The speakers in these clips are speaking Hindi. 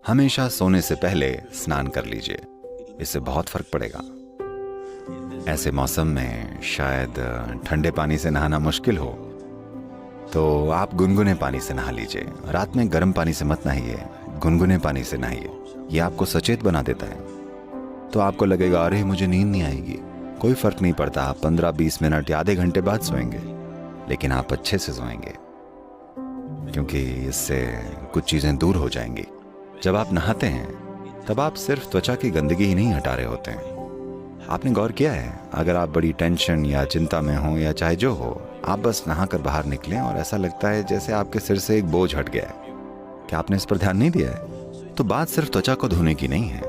हमेशा सोने से पहले स्नान कर लीजिए, इससे बहुत फर्क पड़ेगा। ऐसे मौसम में शायद ठंडे पानी से नहाना मुश्किल हो, तो आप गुनगुने पानी से नहा लीजिए। रात में गर्म पानी से मत नहाइए, गुनगुने पानी से नहाइए। ये आपको सचेत बना देता है। तो आपको लगेगा अरे मुझे नींद नहीं आएगी। कोई फर्क नहीं पड़ता, आप 15-20 मिनट या आधे घंटे बाद सोएंगे, लेकिन आप अच्छे से सोएंगे, क्योंकि इससे कुछ चीजें दूर हो जाएंगी। जब आप नहाते हैं तब आप सिर्फ त्वचा की गंदगी ही नहीं हटा रहे होते हैं। आपने गौर किया है, अगर आप बड़ी टेंशन या चिंता में हो या चाहे जो हो, आप बस नहाकर बाहर निकलें और ऐसा लगता है जैसे आपके सिर से एक बोझ हट गया है। क्या आपने इस पर ध्यान नहीं दिया है? तो बात सिर्फ त्वचा को धोने की नहीं है।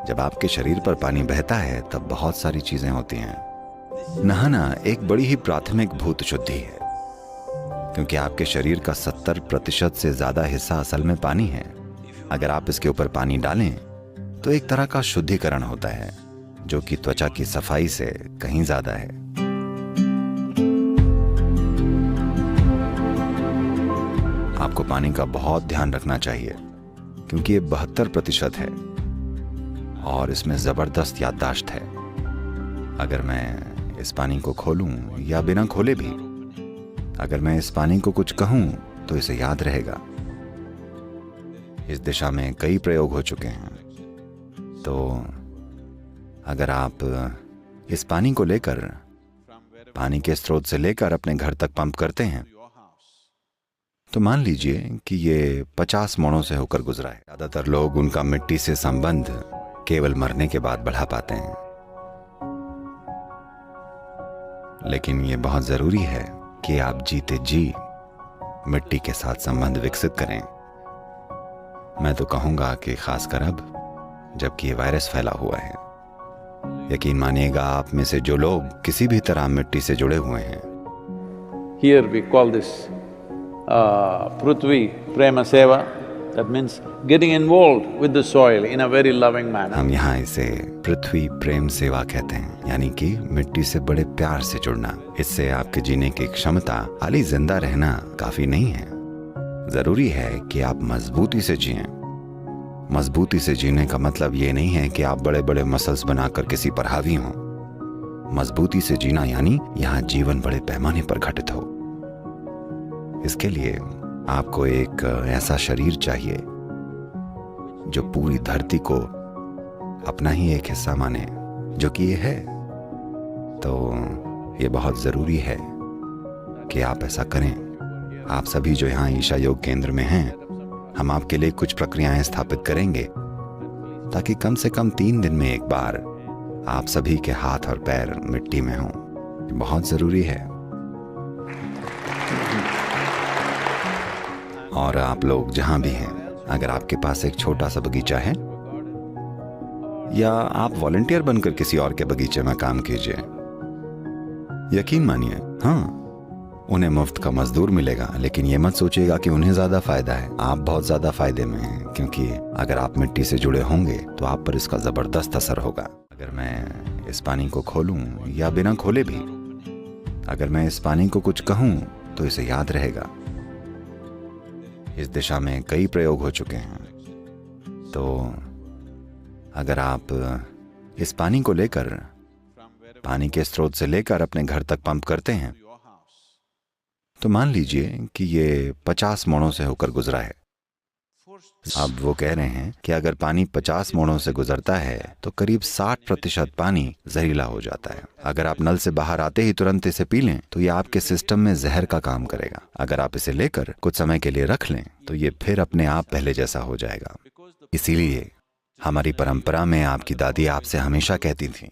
जब आपके शरीर पर पानी बहता है तब बहुत सारी चीजें होती हैं। नहाना एक बड़ी ही प्राथमिक भूत शुद्धि है, क्योंकि आपके शरीर का 70% से ज्यादा हिस्सा असल में पानी है। अगर आप इसके ऊपर पानी डालें तो एक तरह का शुद्धिकरण होता है, जो कि त्वचा की सफाई से कहीं ज्यादा है। आपको पानी का बहुत ध्यान रखना चाहिए, क्योंकि ये 72% है और इसमें जबरदस्त याददाश्त है। अगर मैं इस पानी को खोलूं या बिना खोले भी, अगर मैं इस पानी को कुछ कहूं तो इसे याद रहेगा। इस दिशा में कई प्रयोग हो चुके हैं। तो अगर आप इस पानी को लेकर, पानी के स्रोत से लेकर अपने घर तक पंप करते हैं, तो मान लीजिए कि ये 50 मोड़ों से होकर गुजरा है। ज्यादातर लोग उनका मिट्टी से संबंध केवल मरने के बाद बढ़ा पाते हैं, लेकिन ये बहुत जरूरी है कि आप जीते जी मिट्टी के साथ संबंध विकसित करें। मैं तो कहूंगा कि खासकर अब जबकि ये वायरस फैला हुआ है। यकीन मानिएगा, आप में से जो लोग किसी भी तरह मिट्टी से जुड़े हुए हैं, Here we call this Prithvi Prema Seva. That means getting involved with the soil in a very loving manner. हम यहाँ इसे पृथ्वी प्रेम सेवा कहते हैं, यानी कि मिट्टी से बड़े प्यार से जुड़ना। इससे आपके जीने की क्षमता, खाली जिंदा रहना काफी नहीं है। जरूरी है कि आप मजबूती से जिएं। मजबूती से जीने का मतलब ये नहीं है कि आप बड़े बड़े मसल्स बनाकर किसी पर हावी हों। मजबूती से जीना यानी यहाँ जीवन बड़े पैमाने पर घटित हो। इसके लिए आपको एक ऐसा शरीर चाहिए जो पूरी धरती को अपना ही एक हिस्सा माने, जो कि ये है। तो ये बहुत जरूरी है कि आप ऐसा करें। आप सभी जो यहाँ ईशा योग केंद्र में हैं, हम आपके लिए कुछ प्रक्रियाएं स्थापित करेंगे, ताकि कम से कम 3 दिन में एक बार आप सभी के हाथ और पैर मिट्टी में हों। बहुत जरूरी है। और आप लोग जहां भी हैं, अगर आपके पास एक छोटा सा बगीचा है, या आप वॉलंटियर बनकर किसी और के बगीचे में काम कीजिए, यकीन मानिए, हाँ, उन्हें मुफ्त का मजदूर मिलेगा, लेकिन ये मत सोचिएगा कि उन्हें ज्यादा फायदा है। आप बहुत ज्यादा फायदे में हैं, क्योंकि अगर आप मिट्टी से जुड़े होंगे तो आप पर इसका जबरदस्त असर होगा। अगर मैं इस पानी को खोलूं या बिना खोले भी, अगर मैं इस पानी को कुछ कहूं तो इसे याद रहेगा। इस दिशा में कई प्रयोग हो चुके हैं। तो अगर आप इस पानी को लेकर, पानी के स्रोत से लेकर अपने घर तक पंप करते हैं, तो मान लीजिए कि ये 50 मोड़ों से होकर गुजरा है। अब वो कह रहे हैं कि अगर पानी 50 मोड़ों से गुजरता है तो करीब 60% पानी जहरीला हो जाता है। अगर आप नल से बाहर आते ही तुरंत इसे पी लें तो ये आपके सिस्टम में जहर का काम करेगा। अगर आप इसे लेकर कुछ समय के लिए रख लें तो ये फिर अपने आप पहले जैसा हो जाएगा। इसीलिए हमारी परंपरा में आपकी दादी आपसे हमेशा कहती थी,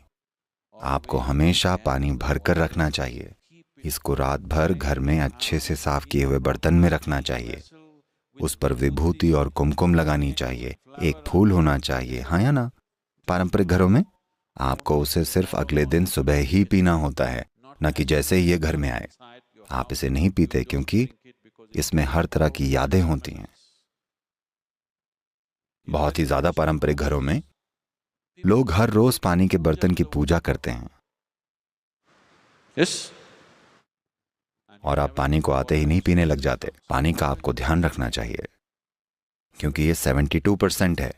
आपको हमेशा पानी भर कर रखना चाहिए। इसको रात भर घर में अच्छे से साफ किए हुए बर्तन में रखना चाहिए। उस पर विभूति और कुमकुम लगानी चाहिए। एक फूल होना चाहिए, हाँ या ना? पारंपरिक घरों में आपको उसे सिर्फ अगले दिन सुबह ही पीना होता है, न कि जैसे ही ये घर में आए। आप इसे नहीं पीते क्योंकि इसमें हर तरह की यादें होती हैं। बहुत ही ज्यादा पारंपरिक घरों में लोग हर रोज पानी के बर्तन की पूजा करते हैं। Yes? और आप पानी को आते ही नहीं पीने लग जाते। पानी का आपको ध्यान रखना चाहिए, क्योंकि ये 72% है।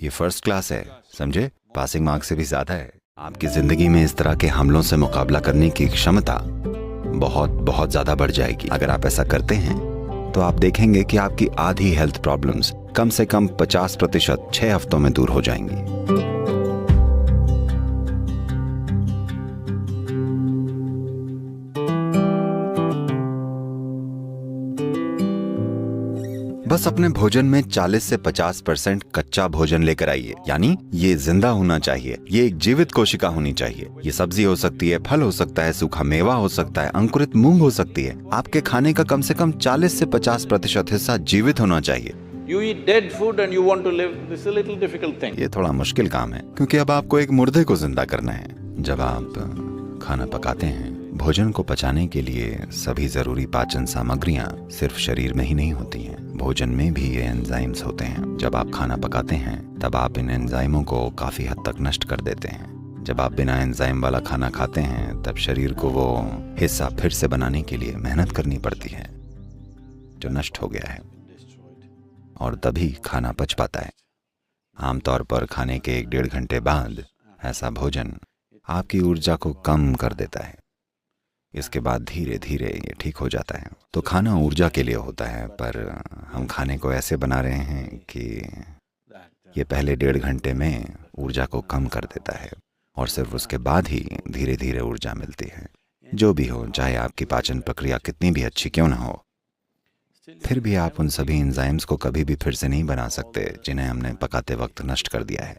ये फर्स्ट क्लास है, समझे? पासिंग मार्क से भी ज़्यादा है। आपकी ज़िंदगी में इस तरह के हमलों से मुकाबला करने की क्षमता बहुत बहुत ज़्यादा बढ़ जाएगी। अगर आप ऐसा करते हैं तो आप देखेंगे कि आपकी आधी हेल्थ प्रॉब्लम्स कम से कम 50% 6 हफ्तों में दूर हो जाएंगी। बस अपने भोजन में 40 से 50% कच्चा भोजन लेकर आइए, यानी ये जिंदा होना चाहिए। ये एक जीवित कोशिका होनी चाहिए। ये सब्जी हो सकती है, फल हो सकता है, सूखा मेवा हो सकता है, अंकुरित मूंग हो सकती है। आपके खाने का कम से कम 40 से 50% हिस्सा जीवित होना चाहिए। You eat dead food and you want to live, this is a little difficult thing. ये थोड़ा मुश्किल काम है, क्योंकि अब आपको एक मुर्दे को जिंदा करना है। जब आप खाना पकाते हैं, भोजन को पचाने के लिए सभी जरूरी पाचन सामग्रियां सिर्फ शरीर में ही नहीं होती हैं, भोजन में भी ये एंजाइम्स होते हैं। जब आप खाना पकाते हैं तब आप इन एंजाइमों को काफी हद तक नष्ट कर देते हैं। जब आप बिना एंजाइम वाला खाना खाते हैं तब शरीर को वो हिस्सा फिर से बनाने के लिए मेहनत करनी पड़ती है जो नष्ट हो गया है, और तभी खाना पच पाता है। आमतौर पर खाने के 1-1.5 घंटे बाद ऐसा भोजन आपकी ऊर्जा को कम कर देता है। इसके बाद धीरे धीरे ये ठीक हो जाता है। तो खाना ऊर्जा के लिए होता है, पर हम खाने को ऐसे बना रहे हैं कि ये पहले 1.5 घंटे में ऊर्जा को कम कर देता है, और सिर्फ उसके बाद ही धीरे धीरे ऊर्जा मिलती है। जो भी हो, चाहे आपकी पाचन प्रक्रिया कितनी भी अच्छी क्यों ना हो, फिर भी आप उन सभी एंजाइम्स को कभी भी फिर से नहीं बना सकते जिन्हें हमने पकाते वक्त नष्ट कर दिया है।